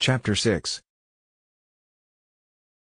Chapter 6.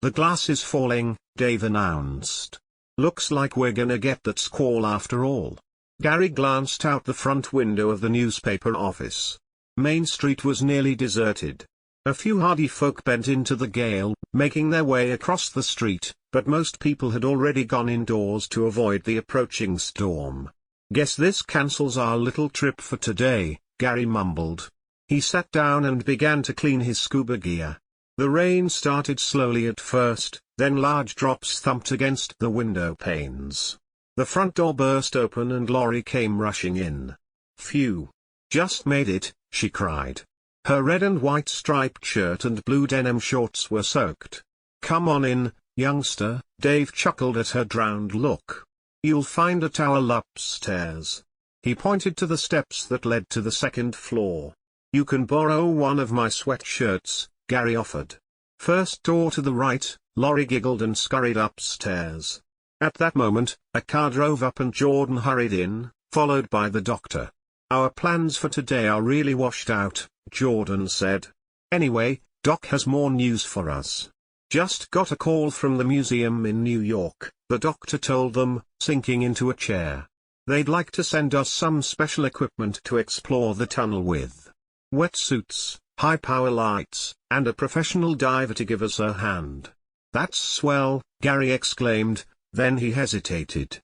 The glass is falling, Dave announced. Looks like we're gonna get that squall after all. Gary glanced out the front window of the newspaper office. Main Street was nearly deserted. A few hardy folk bent into the gale, making their way across the street, but most people had already gone indoors to avoid the approaching storm. Guess this cancels our little trip for today, Gary mumbled. He sat down and began to clean his scuba gear. The rain started slowly at first, then large drops thumped against the window panes. The front door burst open and Laurie came rushing in. "Phew! Just made it," she cried. Her red and white striped shirt and blue denim shorts were soaked. "Come on in, youngster," Dave chuckled at her drowned look. "You'll find a towel upstairs." He pointed to the steps that led to the second floor. "You can borrow one of my sweatshirts," Gary offered. "First door to the right," Laurie giggled and scurried upstairs. At that moment, a car drove up and Jordan hurried in, followed by the doctor. "Our plans for today are really washed out," Jordan said. "Anyway, Doc has more news for us. Just got a call from the museum in New York," the doctor told them, sinking into a chair. "They'd like to send us some special equipment to explore the tunnel with. Wetsuits, high-power lights, and a professional diver to give us a hand." "That's swell," Gary exclaimed, then he hesitated.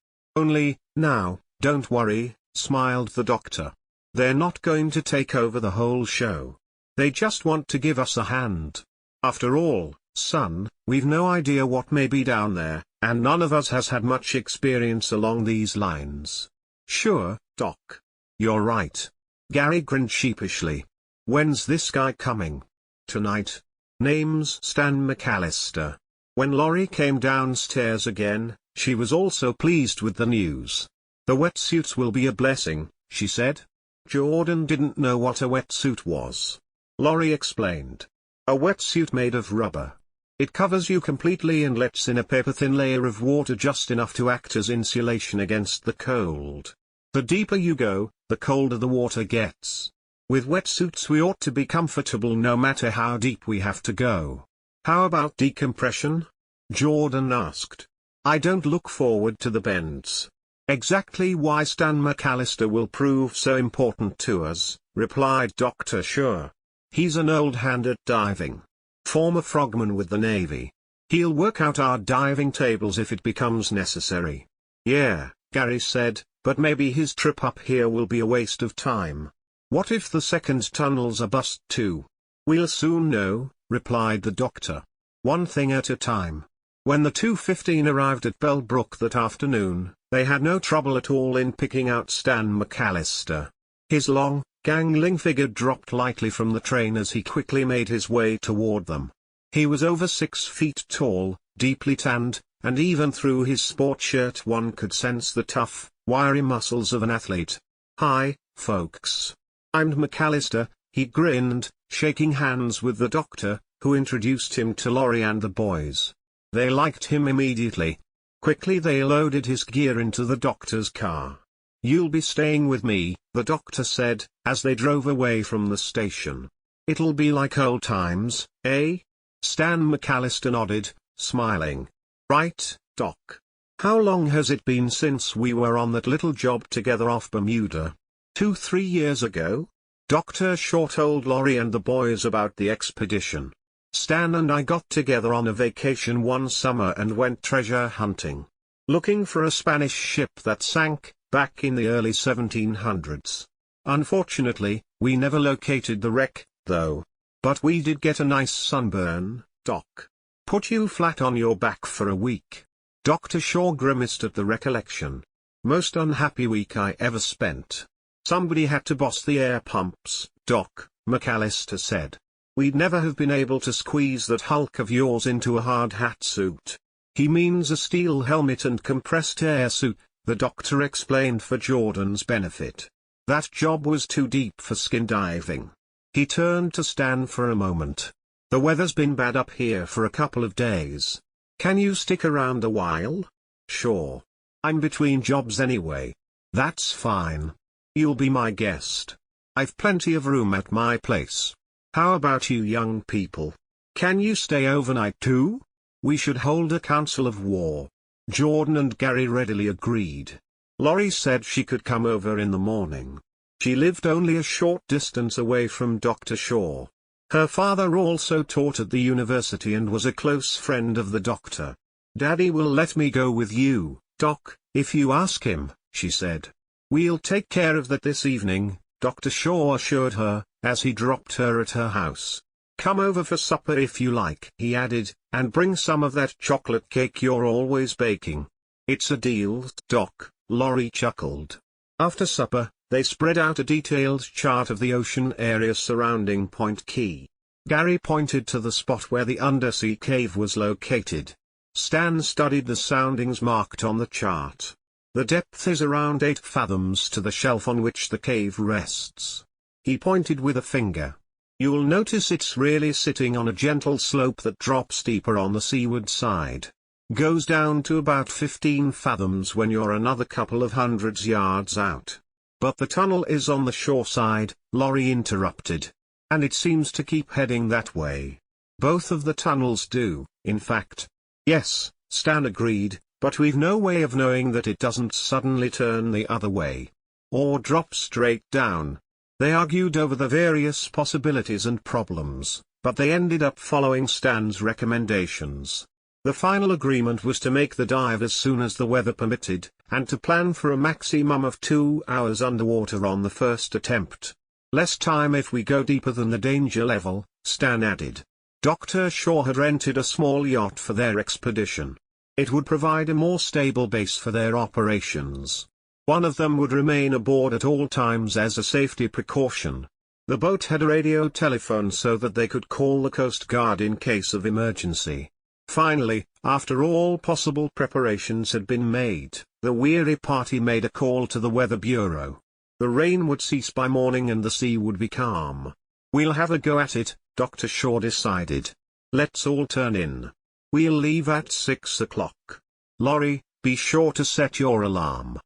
Now, don't worry," smiled the doctor. "They're not going to take over the whole show. They just want to give us a hand. After all, son, we've no idea what may be down there, and none of us has had much experience along these lines." "Sure, Doc. You're right." Gary grinned sheepishly. "When's this guy coming?" "Tonight. Name's Stan McAllister." When Laurie came downstairs again, she was also pleased with the news. "The wetsuits will be a blessing," she said. Jordan didn't know what a wetsuit was. Laurie explained. "A wetsuit made of rubber. It covers you completely and lets in a paper-thin layer of water just enough to act as insulation against the cold. The deeper you go, the colder the water gets. With wetsuits we ought to be comfortable no matter how deep we have to go." "How about decompression?" Jordan asked. "I don't look forward to the bends." "Exactly why Stan McAllister will prove so important to us," replied Dr. Sure. "He's an old hand at diving. Former frogman with the Navy. He'll work out our diving tables if it becomes necessary." "Yeah," Gary said, "but maybe his trip up here will be a waste of time. What if the second tunnel's a bust too?" "We'll soon know," replied the doctor. "One thing at a time." When the 2:15 arrived at Bellbrook that afternoon, they had no trouble at all in picking out Stan McAllister. His long, gangling figure dropped lightly from the train as he quickly made his way toward them. He was over 6 feet tall, deeply tanned, and even through his sport shirt one could sense the tough, wiry muscles of an athlete. "Hi, folks. I'm McAllister," he grinned, shaking hands with the doctor, who introduced him to Laurie and the boys. They liked him immediately. Quickly they loaded his gear into the doctor's car. "You'll be staying with me," the doctor said, as they drove away from the station. "It'll be like old times, eh?" Stan McAllister nodded, smiling. "Right, Doc. How long has it been since we were on that little job together off Bermuda?" 2-3 years ago. Dr. Shaw told Laurie and the boys about the expedition. "Stan and I got together on a vacation one summer and went treasure hunting. Looking for a Spanish ship that sank, back in the early 1700s. Unfortunately, we never located the wreck, though. But we did get a nice sunburn, Doc. Put you flat on your back for a week." Dr. Shaw grimaced at the recollection. "Most unhappy week I ever spent. Somebody had to boss the air pumps, Doc," McAllister said. "We'd never have been able to squeeze that hulk of yours into a hard hat suit." "He means a steel helmet and compressed air suit," the doctor explained for Jordan's benefit. "That job was too deep for skin diving." He turned to Stan for a moment. "The weather's been bad up here for a couple of days. Can you stick around a while?" "Sure. I'm between jobs anyway." "That's fine. You'll be my guest. I've plenty of room at my place." How about you young people? Can you stay overnight too? We should hold a council of war. Jordan and Gary readily agreed. Lori said she could come over in the morning. She lived only a short distance away from Dr. Shaw. Her father also taught at the university and was a close friend of the doctor. Daddy will let me go with you, Doc, if you ask him, she said. We'll take care of that this evening, Dr. Shaw assured her, as he dropped her at her house. Come over for supper if you like, he added, and bring some of that chocolate cake you're always baking. It's a deal, Doc, Lori chuckled. After supper, they spread out a detailed chart of the ocean area surrounding Point Key. Gary pointed to the spot where the undersea cave was located. Stan studied the soundings marked on the chart. The depth is around 8 fathoms to the shelf on which the cave rests. He pointed with a finger. You'll notice it's really sitting on a gentle slope that drops deeper on the seaward side. Goes down to about 15 fathoms when you're another couple of hundreds yards out. But the tunnel is on the shore side, Lori interrupted. And it seems to keep heading that way. Both of the tunnels do, in fact. Yes, Stan agreed, but we've no way of knowing that it doesn't suddenly turn the other way. Or drop straight down. They argued over the various possibilities and problems, but they ended up following Stan's recommendations. The final agreement was to make the dive as soon as the weather permitted, and to plan for a maximum of 2 hours underwater on the first attempt. Less time if we go deeper than the danger level, Stan added. Dr. Shaw had rented a small yacht for their expedition. It would provide a more stable base for their operations. One of them would remain aboard at all times as a safety precaution. The boat had a radio telephone so that they could call the Coast Guard in case of emergency. Finally, after all possible preparations had been made, the weary party made a call to the Weather Bureau. The rain would cease by morning and the sea would be calm. We'll have a go at it, Dr. Shaw decided. Let's all turn in. We'll leave at 6 o'clock. Lori, be sure to set your alarm.